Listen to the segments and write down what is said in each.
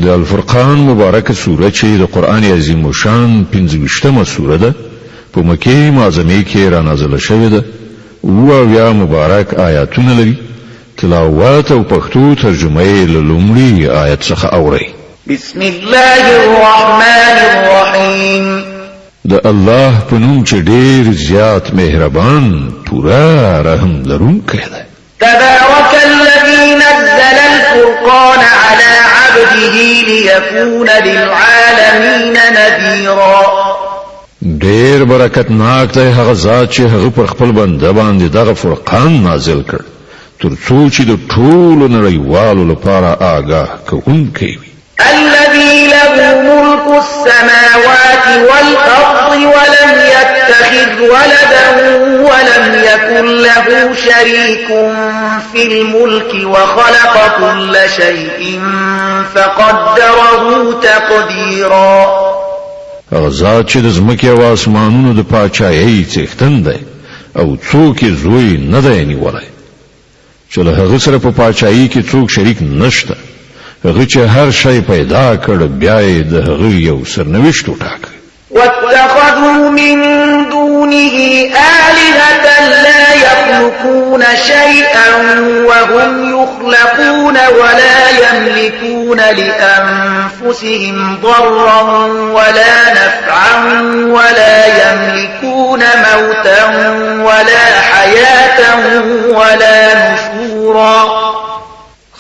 د الفرقان مبارکه سوره چې د قران عظیم شان 15مه سوره ده په مکه معظمه کې را نازله شوې ده او بیا مبارک آیاتونه لري تلاوت او پښتو ترجمه یې له لومړي آیت څخه اوري بسم الله الرحمن الرحیم د الله په نوم چې ډېر زیات مهربان پورا رحم لرونکی دی تبارك الذي نزل الفرقان على عبده ليكون للعالمين نذيرا ډېر برکتناک دی هغه ذات چې هغه پر خپل بنده باندې دغه فرقان نازل کړ ترڅو چې د ټولو نړیوالو لپاره آگاه کوونکی وي الذي له ملك السماوات والأرض ولم يتخذ ولدا ولم يكن له شريك في الملك وخلق كل شيء فقدره تقديرا هغه ذات چې د ځمکې او اسمانونو د پاچاهۍ څښتن دی او څوک یې زوی نه دی نیولی چې له هغه سره په پاچاهۍ کې څوک شریک نشته هغه چې هر شی پیدا کړ بیا یې د هغه یو سرنوشت وټاکه واتخذوا من دونه آلهة لا يخلقون شيئا وهم يخلقون ولا يملكون لأنفسهم ضرا ولا نفعا ولا يملكون موتا ولا حياة ولا نشورا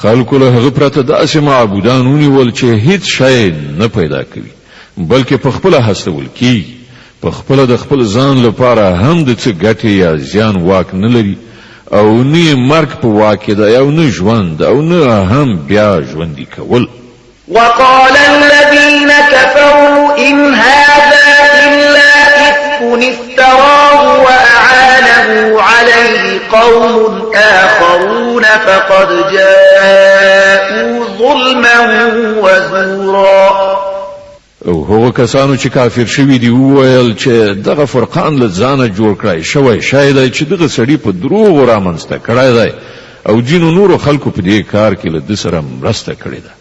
خلکو له هغه پرته داسې معبودان ونیول چې هیڅ شی نه پیدا کوي بلکې په خپل هستول کی په خپل د خپل ځان لپاره هم د څه ګټه یا زیان واک نه لري او نه مرګ په واک دی او نه ژوند او نه هم بیا ژوندي کول وقال الذين كفروا إن هذا إلا إفك افتراه وأعانه عليه قوم آخرون فقد جاءوا ظلما وزورا او هو کسانو چې کافر شوی دی وویل چې دغه فرقان له ځانه جوړ کړای شوی شاید چې دغه سړی په دروغ رامنځته کړای دی او جنو نور خلکو په دې کار کې له د سره مرسته کړې ده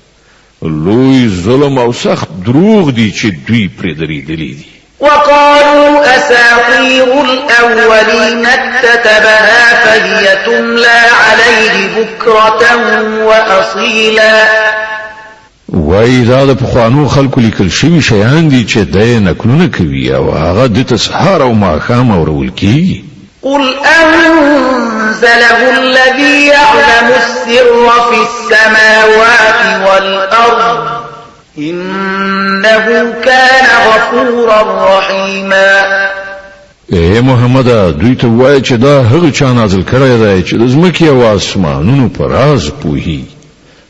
لوی ظلم او سخت دروغ دي چې دوی پرې درېدلي دي وقالوا أساطير الأولين اكتتبها فهي تملى عليه بكرة وأصيلا وای دا د پخوانو خلکو لیکل شوي شیان دي چې د نکلونه کوي او هغه د سهار او ماښام اورول کیږي قل أنزله الذي يعلم السر في السماوات والأرض إنه كان غفورا رحيما اے محمد دوی ته وای چې دا هغه چا نازل کړی دی چې د ځمکې او اسمانونو پر راز پوهي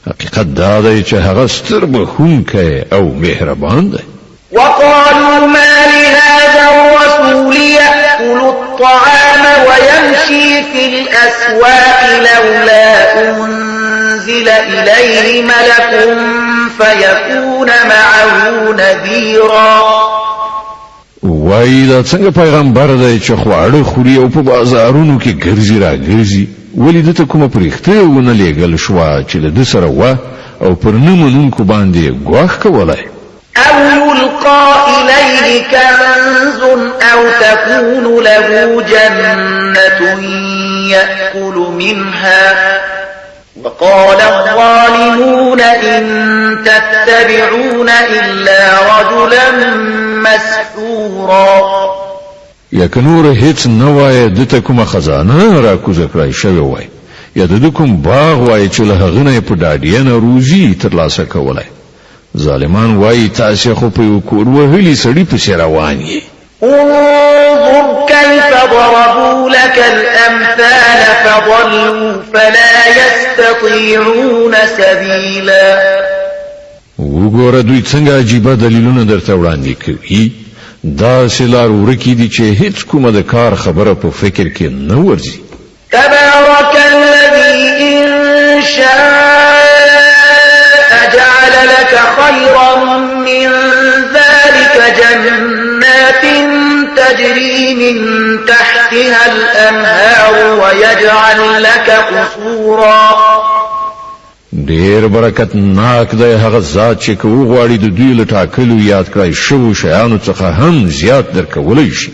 حقیقت دا دی چې هغه ستر بخښونکی او مهربان دی وقالوا ما لهذا الرسول يأكل الطعام ويمشي في الأسواق لولا أنزل إليه ملك فيكون معه نذيرا وای دا څنګه پیغمبر دی چې خواړه خوري او په بازارونو کې ګرځي را ګرځي ولې دته کومه پرېخته ونه لېږل شوه چې د سره وه او پر نه منونکو باندې ګواښ کولای أو يلقى إليه كنز أو تكون له جنة يأكل منها وقال الظالمون إن تتبعون إلا رجلا مسحورا یا که نور هیڅ نه وای دته کومه خزانه را کوزه کړای شوی وای یا د کوم باغ وای چې له هغه نه په ډاډینه روزي ترلاسه کولای ظالمان وای تاسو خو په کور وهلي سړی په روان یې انظر كيف ضربوا لك الأمثال فضلوا فلا يستطيعون سبيلا وګوره دوی څنګه عجیبه دلیلونه درته وړاندې کوي دا سلار ورکی دي چې هیڅ کومه د کار خبره په فکر کې نه ورځي تبارك الذي إن شاء جعل لك خيرا من ذلك جنات تجري من تحتها الأنهار ويجعل لك قصورا ډیر برکت ناک دی هغه ذات چې کو غواړي د دوی له ټاکلو یاد کړای شوو شیانو څخه هم زیات درکولی شي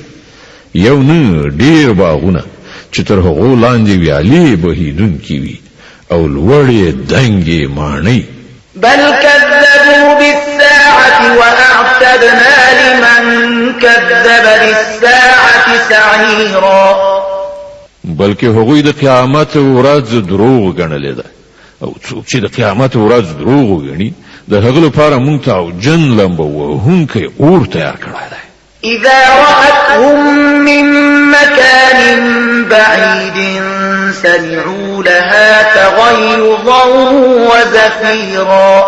یو نه ډیر باغونه چې تر هغو لاندې ویالې بهیدونکي وي او لوړې دنګې ماڼۍ بل كذبوا بالساعة وأعتدنا لمن كذب بالساعة سعيرا بلکې هغوی د قیامت ورځ دروغ ګڼلې ده او څوک چې د قیامت ورځ دروغ وګڼي د هغه لپاره مونږ ته او جن لمبه وهونکی اور تیار کړی دی إذا رأتهم من مكان بعيد سمعوا لها تغيظا وزفيرا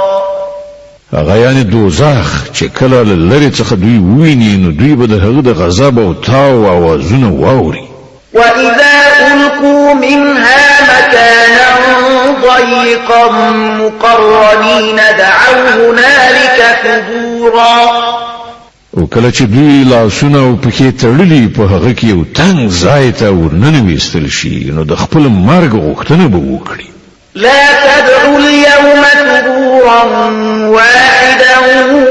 هغه یعنی دوزخ چې کله له لرې څخه دوی ویني نو دوی به د هغه د غضب او تاو اوازونه واوري وإذا ألقوا منها مكانا ضيقا مقرنين دعوا هنالك ثبورا او کله چې دوی لاسونه او پښې تړلي په هغه کې یو تنګ ځای ته ورننویستل شي نو د خپل مرګ غوښتنه به وکړي لا تدعوا اليوم ثبورا واحدا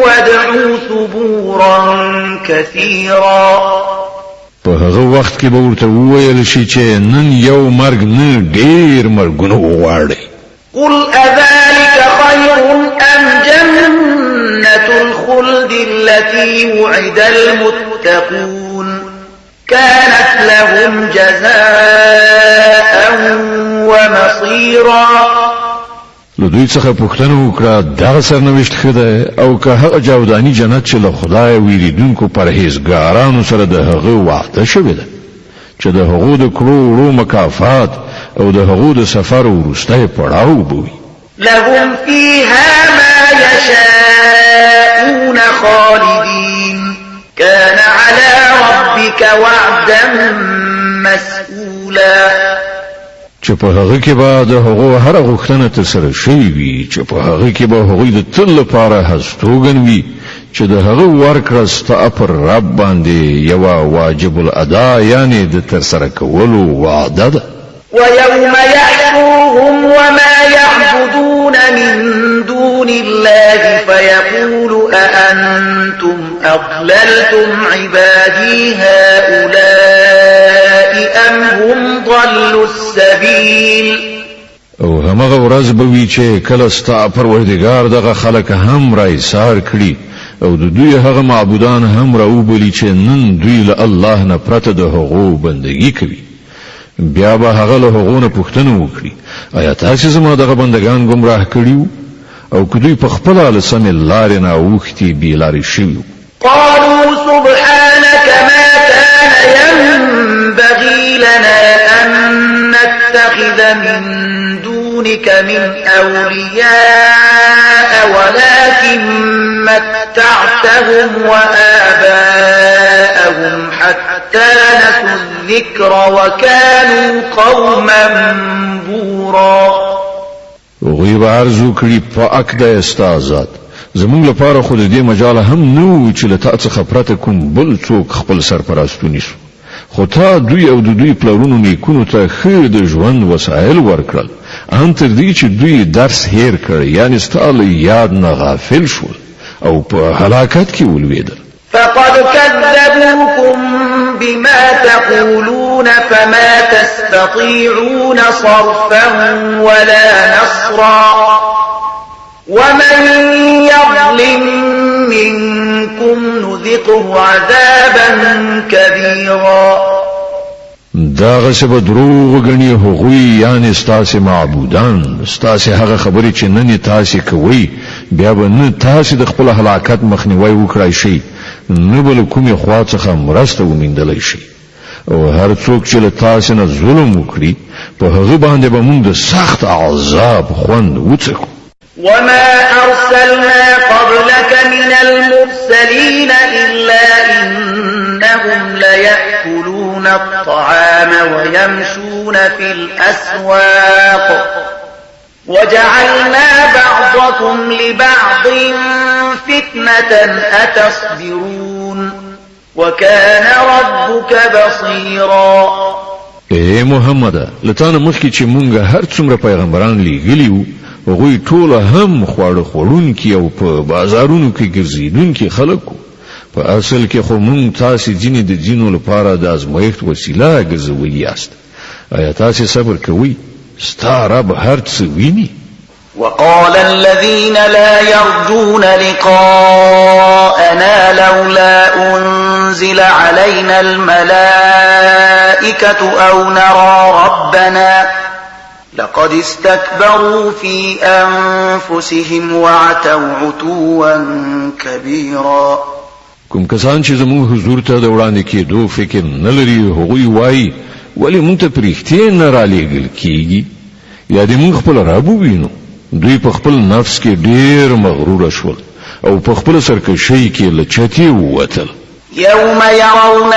وادعوا ثبورا كثيرا په هغه وخت کې به ورته وویل شي چې نن یو مرګ نه ډیر مرګونه وغواړي قل أذلك خير أم جنة الخلد التي وعد المتقون كانت لهم جزاء ومصيرا له دوی څخه پوښتنه وکړه دغه سرنوشت ښه ده او که هغه جاوداني جنت چې له خدای ویریدونکو پرهیزګارانو سره د هغه وعده شوې ده چې د هغو د کړو وړو مکافات او د هغو د سفر وروستی پړاو به وي لهم فيها ما يشاءون خالدين كان على ربك وعدا مسئولا چې په هغه کې به د هغو هر غوښتنه ترسره شوې وي چې په هغه کې به هغوی د تل لپاره هستوګن وي چې د هغه ورکړه ستا پر رب باندې یوه واجب الادا یعنی د ترسره کولو وعده ده ويوم يحشرهم وما يعبدون من دون الله فيقول أأنتم أضللتم عبادي هؤلاء أم هم ضلوا السبيل او همغه ورځ به وي چې کله ستا پروردګار دغه خلک هم رایسار کړي او د دوی هغه معبودان هم راوبلي چې نن دوی له الله نه پرته د هغو بندگی کوي بیا به هغه له هغو نه پوښتنه وکړي آیا تاسو زما دغه بندگان گمراه کړیو او که دوی په خپله له سمې لارې نه اوښتي بې لارې شوي قالوا سبحانك ما كان ينبغي لنا أن نتخذ من دونك من أولياء ولكن متعتهم وآباءهم حتى نسوا الذكر وكانوا قوما بورا غیب عرضو کړي پاک د استازات زمونږ لپاره خو د دې مجاله هم نو چې له تا څخه پرته کوم بل څوک خپل سرپرست ونیسو خو تا دوی او د دوی پلرونو نیکونو ته ښه د ژوند وسایل ورکړل ان تر دې چې دوی درس هیر کړ یعنی ستا له یاد نه غافل شول او په هلاکت کې ولوېدل فقد كذبوكم بما تقولون فما تستطيعون صرفا ولا نصرا ومن يظلم منكم نذقه عذابا كبيرا داغه سبا دروغ غني هغوی یعنی ستاسې معبودان ستاسې هغه خبرې چې نن تاسې کوي بیا به نه تاسې د خپل هلاکت مخنیوي وکړای شي نه بل کومې خوا څخه مرسته وموندلی شي او هر څوک چې له تاسې نه ظلم وکړي په هغه باندې به موږ د سخت عذاب خوند وڅکو وما أرسلنا قبلك من المرسلين إلا إنهم ليأكلون الطعام ويمشون في الأسواق وجعلنا بعضكم لبعض فتنة أتصبرون وكان ربك بصيرا اے محمد لتان مخکې چې مونږه هر څومره پیغمبران لیږلیو هغوی ټول هم خواړه خوړونکي او په بازارونو کې ګرځېدونکي خلک وو. په اصل کې خو موږ تاسې ځینې د ځینو لپاره د ازمایښت وسیله ګرځولي یاست. آیا تاسې صبر کوئ؟ ستا رب هر څه ویني. وقال الذين لا يرجون لقاءنا لولا أنزل علينا الملائكة أو نرى ربنا لقد استكبروا في أنفسهم وعتوا عتوا كبيرا. کوم کسان چې زموږ حضور ته د وړاندې کېدو فکر نه لري هغوی وایي ولې موږ ته پرېښتې نه رالېږل کېږي یا دې موږ خپل رب ووینو. دوی په خپل نفس کې ډېر مغرور شول او په خپل سرکشۍ کې له چتې ووتل. يوم يرون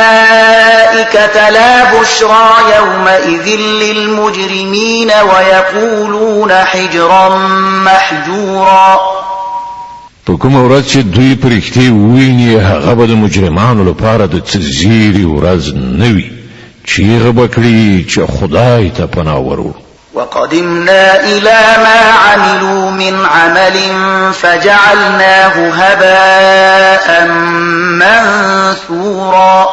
الملائكة لا بشرى يومئذ للمجرمين ويقولون حجرا محجورا. په کومه ورځ چې دوی پرښتې وویني هغه به د مجرمانو لپاره د څه زیري ورځ نه وي. چیغه به کړي چې خدای ته پناه ورو. وقدمنا إلى ما عملوا من عمل فجعلناه هباء منثورا.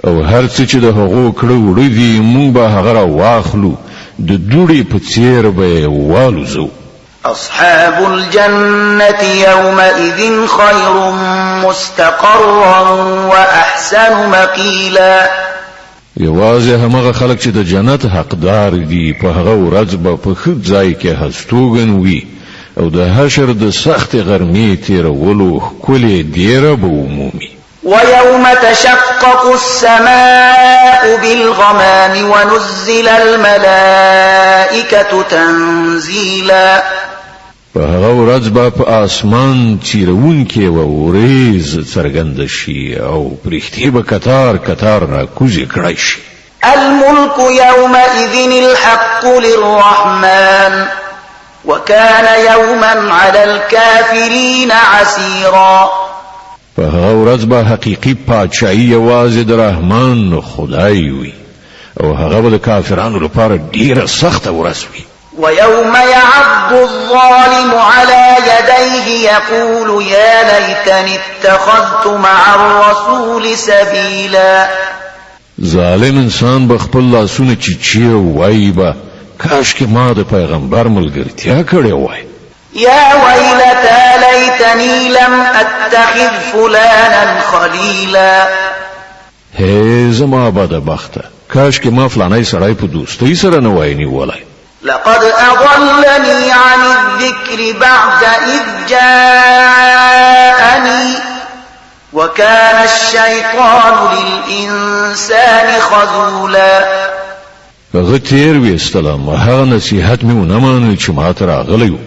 او هر څه چې د هغو کړو وړي دي موږ به هغه راواخلو د دوړې په څیر به والوزو. أصحاب الجنة يومئذ خير مستقرا وأحسن مقيلا. یوازې همغه خلک چې د جنت حقدار دي په هغه ورځ به په ښه ځای کې هستوګن وي او د حشر د سخت غرمې تیرولو ښکلې دیره به ومومي. ويوم تشقق السماء بالغمام ونزل الملائكة تنزيلا. په هغه ورځ به په اسمان تیرونکې و وریځ څرګنده شي او پرښتې به کتار کتار راکوزې کړی شي. الملك يومئذ الحق للرحمن وكان يوما على الكافرين عسيرا. په هغه ورځ به حقیقي پاچاهي یوازې د رحمان خدای وي او هغه به د کافرانو لپاره ډیره سخته ورځ وي. ويوم يعض الظالم على يديه يقول يا ليتني اتخذت مع الرسول سبيلا. ظالم انسان به خپل لاسونه چیچي وایي به کاش کې ما د پیغمبر ملګرتیا کړې وای. يا ويلتى ليتني لم اتخذ فلانا خليلا. هي زما بدبخته کاش کې ما فلانای سړی په دوستۍ سره نه وای نیولای. لقد أضلني عن الذكر بعد إذ جاءني وكان الشيطان للإنسان خذولا. هغه تیر ویستلم هغه نصیحت مې ونه منل چې ما ته راغلی و.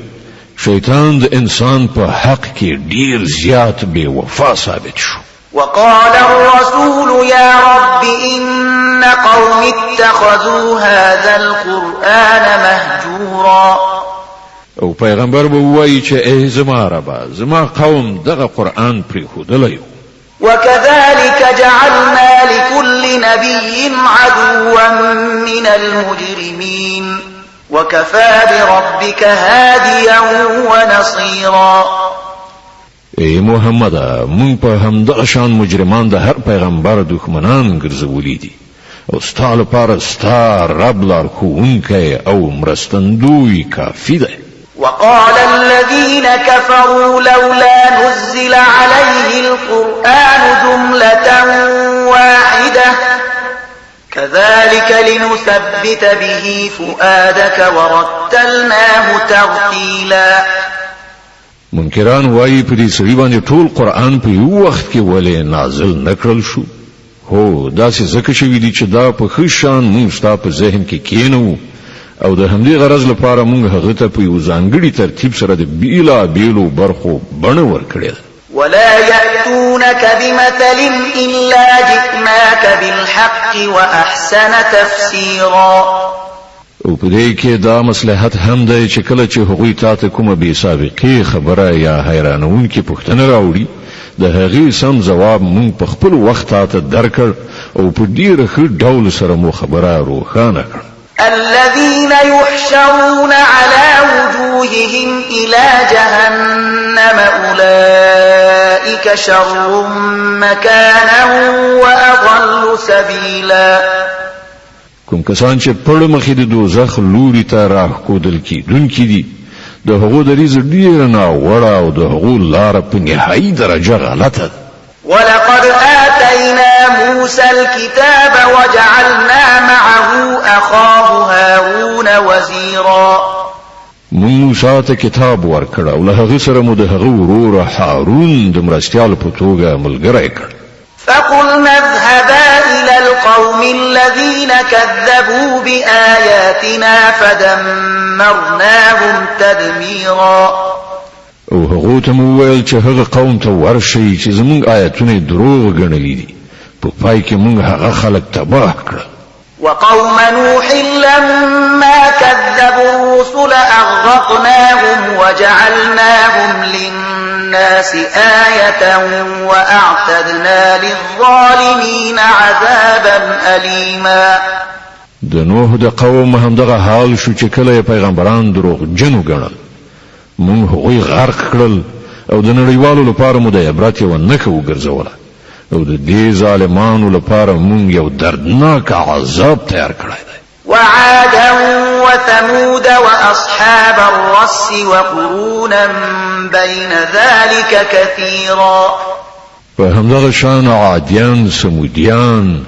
شیطان د انسان په حق کې ډیر زیات بے وفا ثابت شو. وقال الرسول يا رب إن قوم اتخذوا هذا القرآن مهجورا. او پیغمبر به وایي چې ای زما ربا زما قوم دغه قرآن پرېښودلی. وكذلك جعلنا لكل نبي عدوا من المجرمين وكفى بربك هاديا ونصيرا. ای محمد مونږ په همدغه شان مجرمان د هر پیغمبر دښمنان ګرځولي دي او ستا لپاره ستا رب لارښوونکی او مرستندوی کافي دی. وقال الذين كفروا لولا نزل عليه القرآن جملة واحدة كذلك لنثبت به فؤادك ورتلناه ترتيلا. منکران وایي په دې سړي باندې ټول قرآن په یو وخت کې ولې نازل نکړل شو. هو داسې ځکه شوي دي چې دا په ښه شان موږ ستا په ذهن کې کېنوو او د همدې غرض لپاره موږ هغه ته په یو ځانګړي ترتیب سره د بیلابیلو برخو بڼه ورکړې ده. ولا يأتونك بمثل إلا جئناك بالحق وأحسن تفسيرا. او په دې کې دا مصلحت هم دی چې کله چې هغوی تاته کومه بې سابقې خبره یا حیرانونکې پوښتنه راوړي د هغې سم ځواب موږ په خپل وخت تاته درکړ او په ډېره ښه ډول سره مو خبره روښانه کړه. الذين يحشرون على وجوههم إلى جهنم أولئك شر مكانا وأضل سبيلا. کوم کسان چې پړ مخې د دوزخ لوري ته راښکودل کیدونکي دي د هغو دریځ ډیره ناوړه او د هغو لاره په نهایي درجه غلطه ده. ولقد آتينا موسى الكتاب وجعلنا معه أخاه هارون وزيرا. موږ موسی ته کتاب ورکړ او له هغه سره مو د هغه ورور هارون د مرستیال په توګه ملګری کړ. فقلنا اذهبا إلى القوم الذين كذبوا بآياتنا فدمرناهم تدميرا. او هغه ته مو ویل چې هغه قوم ته ورشي چې زمونږ آیاتونه دروغ ګڼلې دي په پای کې مونږ هغه خلک تباه کړل. وقوم نوح لما كذبوا الرسل أغرقناهم وجعلناهم للناس آية وأعتدنا للظالمين عذابا أليما. د نوح د قوم هم دغه حال شو چې کله پیغمبران دروغ جنو ګڼل مونږ هغوی غرق کړل او د نړیوالو لپاره مو د عبرت یوه نښه وګرځوله او د دې ظالمانو لپاره مونږ یو دردناک عذاب تیار کړی دی. وعادا وثمود وأصحاب الرس وقرونا بين ذلك كثيرا. په همدغه شان عادیان سمودیان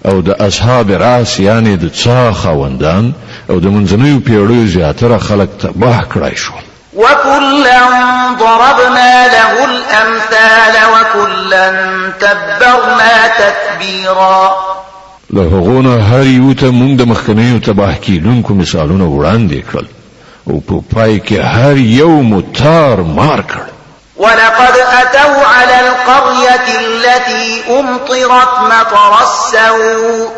او د اصحاب راس یعنی د څا خاوندان او د منځنیو پیړیو زیاتره خلک تباه کړای شول. وكلا ضربنا له الأمثال وكلا تبرنا تتبيرا. له هغونه هر یو ته مونږ د مخکنیو تباه کیدونکو مثالونه وړاندې کړل او په پای کې هر یو متار مار کړ. ولقد أتوا على القرية التي أمطرت مطر السوء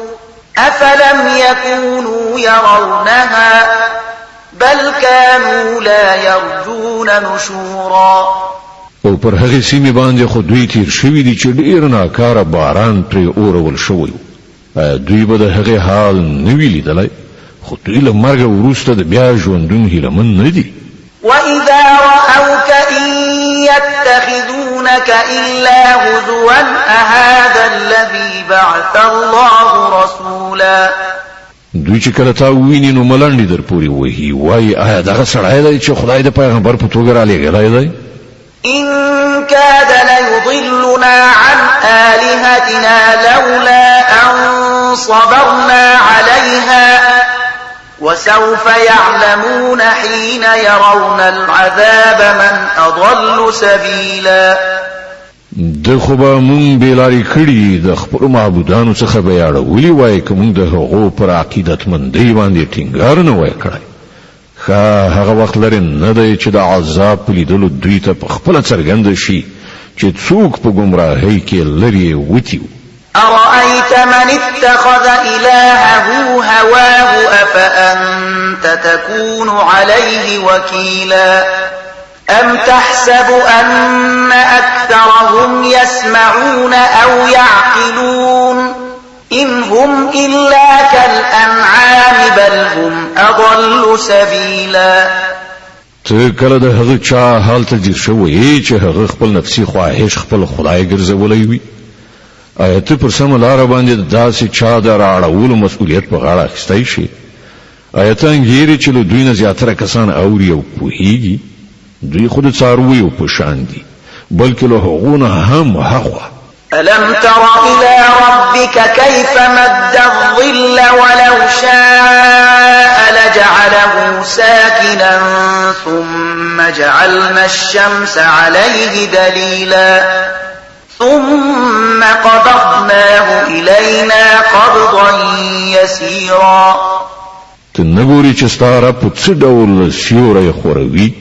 أفلم يكونوا يرونها بل كانوا لا يرجون نشورا. او پر هغه سیمه باندې خو دوی تیر شوی دي چې ډیر ناکاره باران پرې اورول شوی. دوی به د هغه حال نه وی لیدلای خو دوی له مرګ وروسته د بیا ژوندون هیلمن نه دي. وإذا رأوك إن يتخذونك إلا هزوا أهذا الذي بعث الله رسولا. دوی چې کله تا ویني نو ملنډې در پورې وهي وایي آیا دغه سړی دی چې خدای د پیغمبر په توګه رالیږلی دی؟ إن كاد ليضلنا عن آلهتنا لولا أن صبرنا عليها وسوف يعلمون حين يرون العذاب من أضل سبيلا. د خو به مونږ بېلارې کړي د خپلو معبودانو څخه به یې اړولي وای که مونږ د هغو پر عقیدتمندۍ باندې ټینګار نه وای کړی. ښه هغه وخت لرې نه دی چې د عذاب په لیدلو دوی ته په خپله څرګنده شي چې څوک په ګمراهۍ کې لرې وتي. أرأيت من اتخذ إلهه هواه أفأنت تكون عليه وكيلا أم تحسب أن أكثرهم يسمعون أو يعقلون إن هم إلا كالأنعام بل هم أضل سبيلا. ته کله د هغه چا حال ته ځیر شوی چې هغه خپل نفسي خواهش خپل خدای ګرځولی وي؟ آیا ته پر سمه لاره باندې داسې چا د راړولو مسؤلیت په غاړه اخیستی شي؟ آیا ته انګیرې چې له دوی نه زیاتره کسان اوري او پوهیږي؟ دوی خود څارویو په شان دي بلکې له هغو نه هم هخوا. ألم تر إلى ربك كيف مد الظل ولو شاء لجعله ساكنا ثم جعلنا الشمس عليه دليلا ثم قبضناه إلينا قبضا يسيرا. تنګوري چې ستاره په څه ډول سیوری خوروي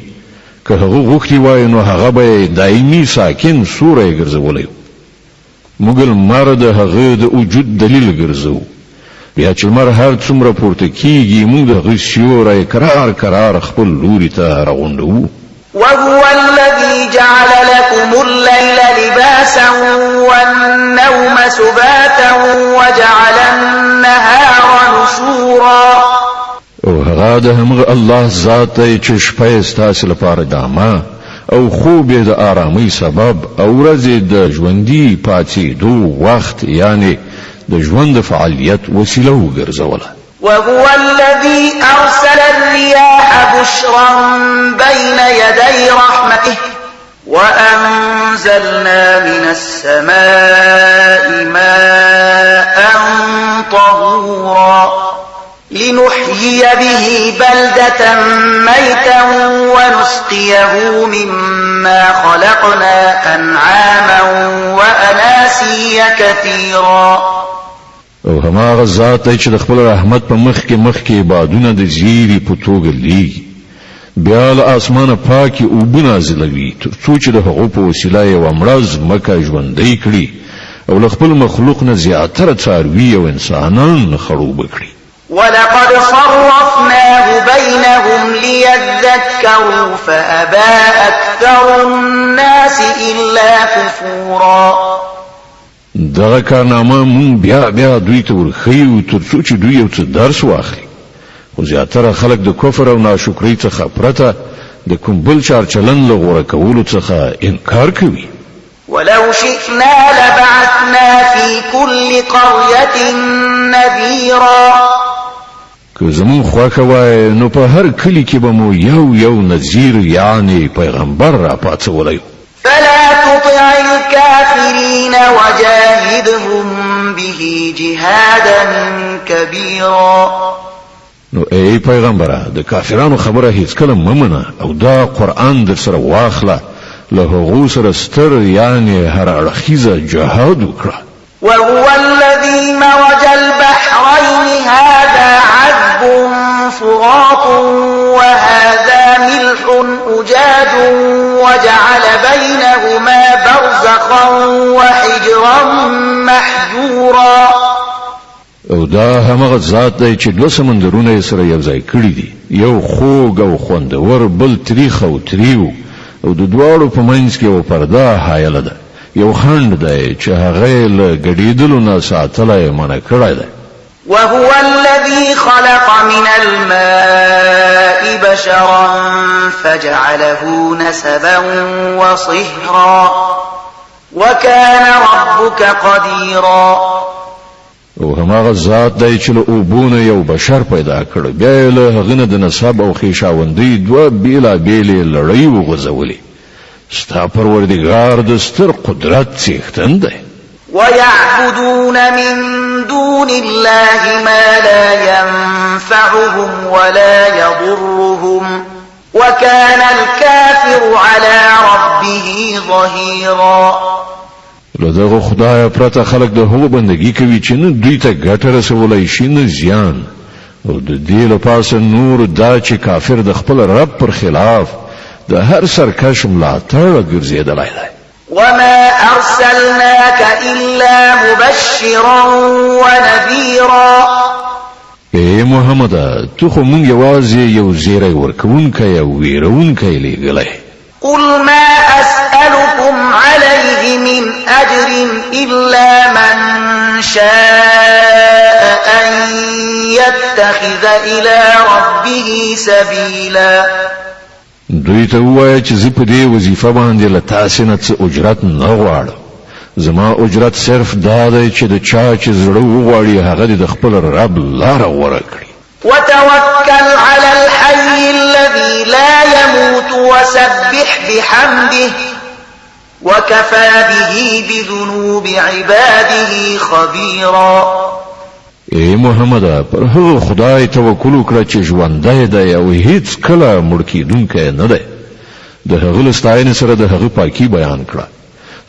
که هغه غوښتي وای نو هغه به دایمي ساکن سوری ګرځولی. موږ لمر د هغه د وجود دلیل ګرځو بیا چې لمر هر څومره پورته کیږي موږ د هغه سیوری کرار خپل لوري ته راغونډوو. وهو الذي جعل لكم الليل لباسا والنوم سباتا وجعل النهار نشورا دا د همغه الله ذات دی چې شپه ستاسو لپاره دامه او خوب د آرامۍ سبب او ورځې د ژوندۍ پاتېدو وخت یعنی د ژوند فعالیت وسیله وګرځوله. وهو الذي أرسل الرياح بشرا بين يدي رحمته وأنزلنا من السماء ماء طهورا لنحيي به بلدة ميتا ونسقيه مما خلقنا أنعاما وأناسيا كثيرا. او هماغه ذات دی چې د خپل رحمت په مخ کې بادونه د زیری په توګه لیږي بیا له اسمانه پاکي اوبه نازلوي تر څو چې د هغو په وسیله یوه مړه ځمکه ژوندۍ کړي او له خپل مخلوق نه زیاتره څاروي او انسانان خړوبه کړي. ولقد صرفناه بينهم ليذكروا فأبى أكثر الناس إلا كفورا. دغه کارنامه مون بیا دوی ته ورخیو تر څو چې دوی یو څه درس واخلي خو زیاتره خلک د کفر او ناشکرۍ څخه پرته د کوم بل چارچلن له غوره کولو څخه انکار کوي. ولو شئنا لبعثنا في كل قرية نذيرا. که زمون خوښه وای نو په هر کلی کې به مو یو نذیر یعنی پیغمبر را پاتولی. فلا تطع الكافرين وجاهدهم به جهادا كبيرا. نو ای پیغمبره د کافرانو خبره هیڅ کله ممنه او دا قرآن در سره واخله له هغو سره ستر یعنی هر اړخیزه جهاد وکړه. وهو الذي مرج البحرين هذا عذب فرات وهذا ملح أجاج وجعل بينهما برزخا وحجرا محجورا. او دا همغه ذات دی چې دوه سمندرونه سره یو ځای کړی دي یو خوږ او خوندور بل تریخ او تریو او د دواړو په منځ کې یو پرده حایله ده یو خنډ دی چې هغه له ګډېدلو نه ساتلی منع کړی دی. وهو الذي خلق من الماء بشرا فجعله نسبا وصهرا وكان ربك قديرا. او هماغه ذات دی چې له اوبونه یو بشر پیدا کړ بیا له هغه نه د نسب او خیشاوندۍ دوه بیلابیلې لړۍ وغځولې. ستا پروردګار د ستر قدرت څښتن دی. ويعبدون من دون الله ما لا ينفعهم ولا يضرهم وكان الكافر على ربه ظهيرا. لدغه خدای پرته خلق د هغو بندگی کوي چې نه دوی ته ګټه رسولای شي نه زیان او د دې لپاره نور دا چې کافر د خپل رب پر خلاف د هر سرکش ملاتړ ګرځیدلی دی. وما أرسلناك إلا مبشرا ونذيرا. اے محمد تو خو مونږ یوازې یو زیری ورکوونکی او ویرونکی لېږلی. قل ما أسألكم عليه من أجر إلا من شاء أن يتخذ إلى ربه سبيلا. دوی ته ووایه چې زه په دې وظیفه باندې له تاسې نه څه اجرت نه غواړم زما اجرت صرف دا دی چې د چا چې زړه وغواړي هغه د خپل رب لاره غوره کړي. وتوكل على الحي الذي لا يموت وسبح بحمده وكفى به بذنوب عباده خبيرا. اے محمد پر هغه خدای توکل وکړه چې ژوندی دی او هیڅ کله مړ کیدونکی نه دی. د هغه له ستاینې سره د هغه پاکي بیان کړه.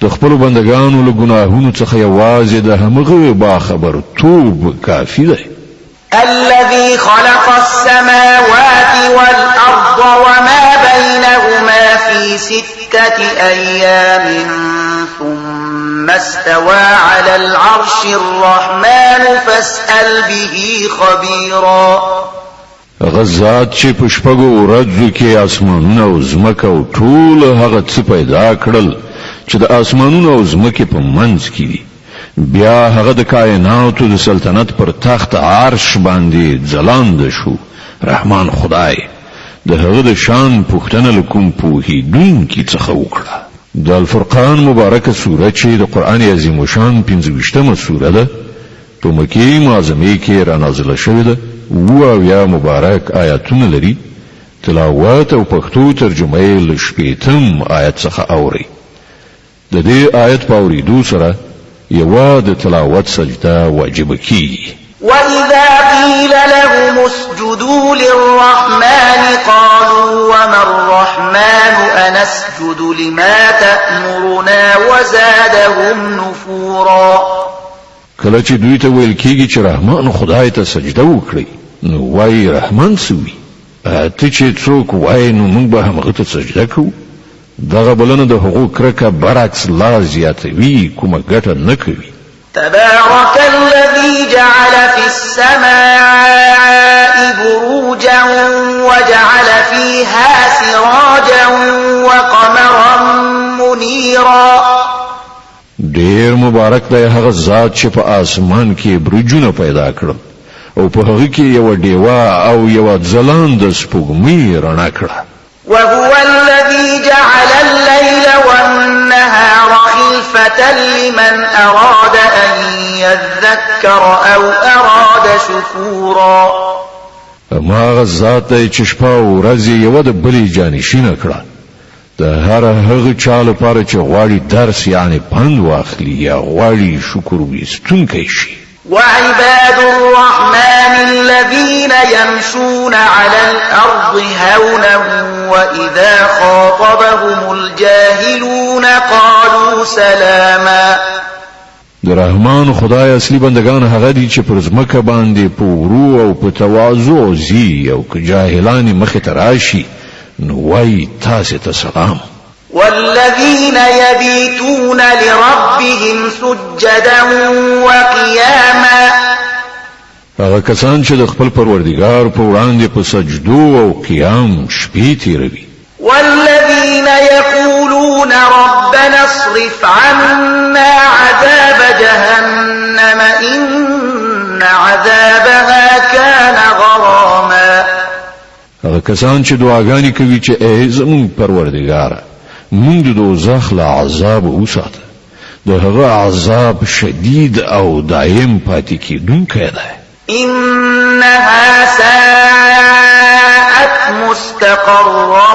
د خپلو بندګانو له ګناهونو څخه یوازې د همغه باخبرتوب کافي دی. الذي خلق السماوات والأرض وما بينهما في 6 أيام ثم استوى على العرش الرحمن فاسأل به خبيرا. غزات چې په شپږو ورځو کې اسمانونه او ځمکه او ټول هغه څه پیدا کړل چې د اسمانونو او ځمکې په منځ کې دي بیا هغه د کائناتو د سلطنت پر تخت عرش باندې ځلاند شو رحمان خدای د هغه د شان پوښتنه لکوم پوهیدونکي څخه وکړه. د الفرقان مبارکه سوره چې د قران عظیم شان 25مه سوره ده په مکه معظمه کې را نازله شوې ده او یا مبارک آیاتونه لري. تلاوت او پښتو ترجمه یې له 8م آیت څخه اوري. د دې آیت په اوریدو سره یو د تلاوت سجده واجب کیږي. وَإِذَا قِيلَ لَهُمُ اسْجُدُوا لِلرَّحْمَنِ قَالُوا وَمَا الرَّحْمَنُ أَنَسْجُدُ لِمَا تَأْمُرُنَا وَزَادَهُمْ نُفُورًا. کله چې دوی ته ویل کېږي چې رحمان خدای ته سجده وکړي نو وایي رحمان سوي ته چې څوک وایي نو موږ به هغه ته سجده کوو. دغه بلنه د حقوق کرکه برعکس لا زیاتوي کومه ګټه نه کوي. تبارك الذي جعل في السماء بروجا وجعل فيها سراجا وقمرا منيرا. ډیر مبارک دی هغه ذات چې په اسمان کې برجونه پیدا کړ او په هغه کې یو ډیوا او یو ځلانده سپوږمۍ رڼا کړه. وهو الذي جعل الليل والنهار خلفة لمن أراد أن يذكر أو أراد شكورا. ما غزات دی چې شپه او ورځ یو د بلې جانشینه کړه د هر هغه چا لپاره چې غواړي درس یعنی پند واخلي یا غواړي شکر ویستونکی شي. وعباد الرحمن الذين يمشون على الأرض هونا وإذا خاطبهم الجاهلون قالوا سلاما. د رحمان خدای اصلي بندگان هغه دي چې پر ځمکه باندې په ورو او په تواضع زی او که جاهلان مخ ته راشي نو وای تاسو ته سلام. والذين يبيتون لربهم سجدا وقياما. هغه کسان چې د خپل پروردګار په وړاندې په سجدو او قیام شپې تیروي. والذين يقولون ربنا اصرف عنا عذاب جهنم إن عذابها كان غراما. هغه کسان چې دعاګانې کوي چې ای زموږ پروردګار موږ د دوزخ له عذاب وساته د هغه عذاب شدید او دائم پاتې کیدونکی دی. إنها ساءت مستقرا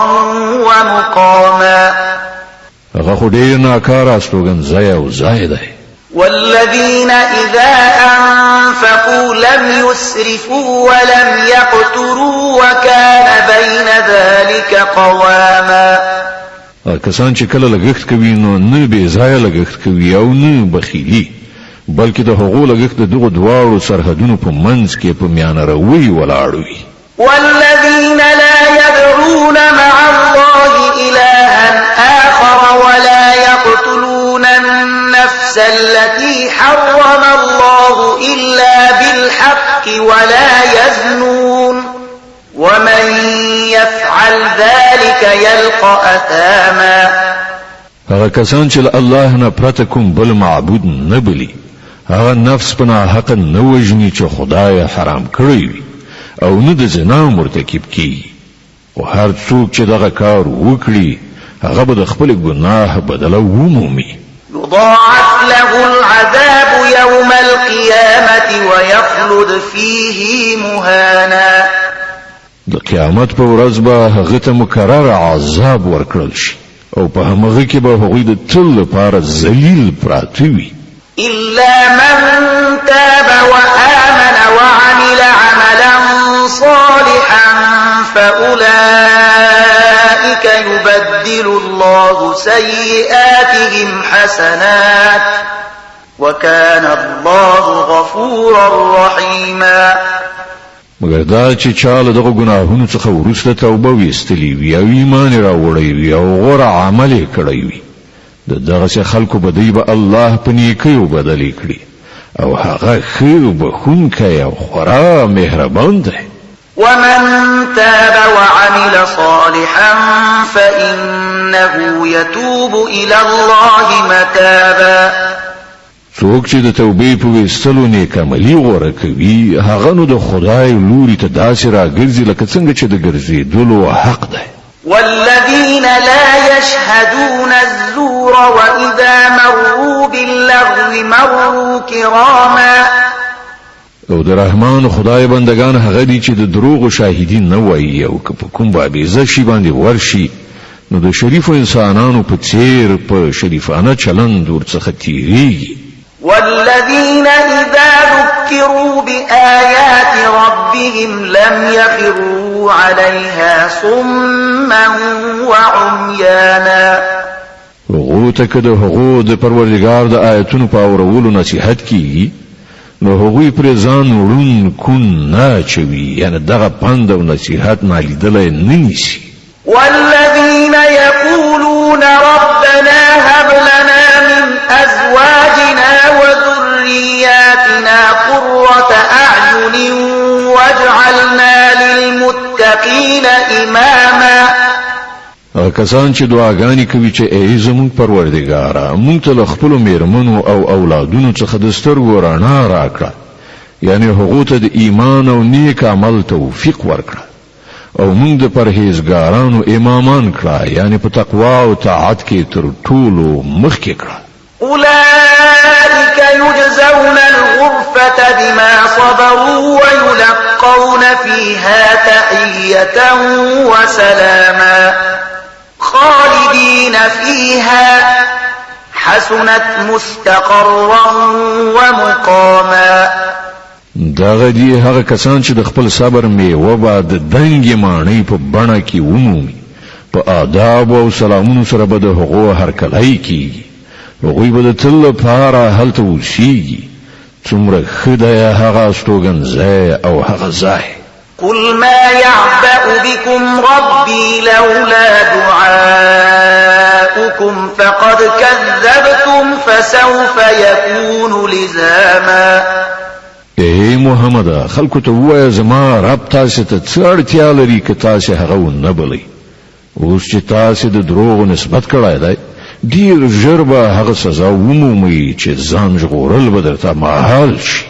ومقاما. هغه خو ډیر ناکاره استوګنځای او ځای دی. والذين إذا أنفقوا لم يسرفوا ولم يقتروا وكان بين ذلك قواما. کسان چې کله لګښت کوي نو نه به ځای لګښت کوي او نه بخیلی بلکې د هغو لګښت دغه دواړو سرحدونو په منځ کې په میانه روي ولاړ وي. والذين لا يدعون مع الله إلها آخر ولا يقتلون النفس التي حرم الله إلا بالحق ولا يزنون ومن يفعل ذلك يلقى أثاما. هغه کسان چې الله نه پرته کوم بل معبود نه بلی هغه نفس په ناحق نه وژني چې خدای حرام کړی وي او نه د زنا مرتکب کی او هر څوک چې دغه کار وکړي هغه به د خپل ګناه بدله ومومي. يضاعف له العذاب يوم القيامة ويخلد فيه مهانا. د قیامت په ورځ به هغه ته مکرر عذاب ورکړل شي او په هغه کې به هغوی د تل لپاره ذلیل پراته وي. إلا من تاب وآمن وعمل عملا صالحا فأولئك يبدل الله سيئاتهم حسنات وكان الله غفورا رحيما. مگر دا چې چاله دغه ګناهونو څخه ورسته توبه ویستلی وي او ایمان راوړی وي او غوره عمل کړی وي دغه څه خلکو به دی به الله په نیکیو بدلی کړي او هغه خیر بخونکی او خورا مهربان دی. ومن تاب وعمل صالحا فإنه يتوب إلى الله متابا. څوک چې د توبې په ویستلو نیک عملي غوره کوي هغه نو د خدای لوري ته داسې راګرځي لکه څنګه چې د ګرځېدلو حق دی. والذين لا يشهدون الزور وإذا مروا باللغو مروا كراما. او د رحمان خدای بندگان هغه دي چې د دروغ شاهدین نه وایي او که په کوم بابیزه شي باندې ورشي نو د شریفو انسانانو په څیر په شریفانه چلند ورڅخه تیریږي. والذين إذا ذكروا بآيات ربهم لم يخروا عليها صما وعميانا. هغو ته که د هغو د پروردګار د آیتونو په اورولو نصیحت کیږي نو هغوی پرې ځان وړون کون نه اچوي، یعنی دغه پند او نصیحت نالیدلی نه نیسي. والذين يقولون ربنا هب لنا من أزواجنا وذرياتنا قرة أعين واجعلنا للمتقين إماما. کسان چې دعاګانې کوي چې ای زموږ پروردګاره موږ ته له خپلو میرمنو او اولادونو څخه د سترګو رڼا راکړه، یعنی هغو ته د ایمان او نیک عمل توفیق ورکړه او موږ د پرهیزګارانو امامان کړه، یعنی په تقوا او طاعت کې تر ټولو مخکې کړه. أولئك يجزون الغرفة بما صبروا ويلقون فيها تحية وسلاما خالدين فيها حسنت مستقرا ومقاما. دغه دی هغه کسان چې د خپل صبر میوه به د دنګې ماڼۍ په بڼه کې ومومي، په آداب او سلامونو سره به د هغو هرکلی کیږي، هغوی به د تل لپاره هلته اوسیږي. څومره ښه دی هغه استوګنځی او هغه ځای. قل ما يعبأ بكم ربي لولا دعاؤكم فقد كذبتم فسوف يكون لزاما. ای محمد خلکو ته ووایه زما رب تاسې ته څه اړتیا لري که تاسې هغه ونه بلئ. اوس چې تاسې د دروغو نسبت کړی دی ډېر ژر به هغه سزا ومومئ چې ځان ژغورل به درته محال شي.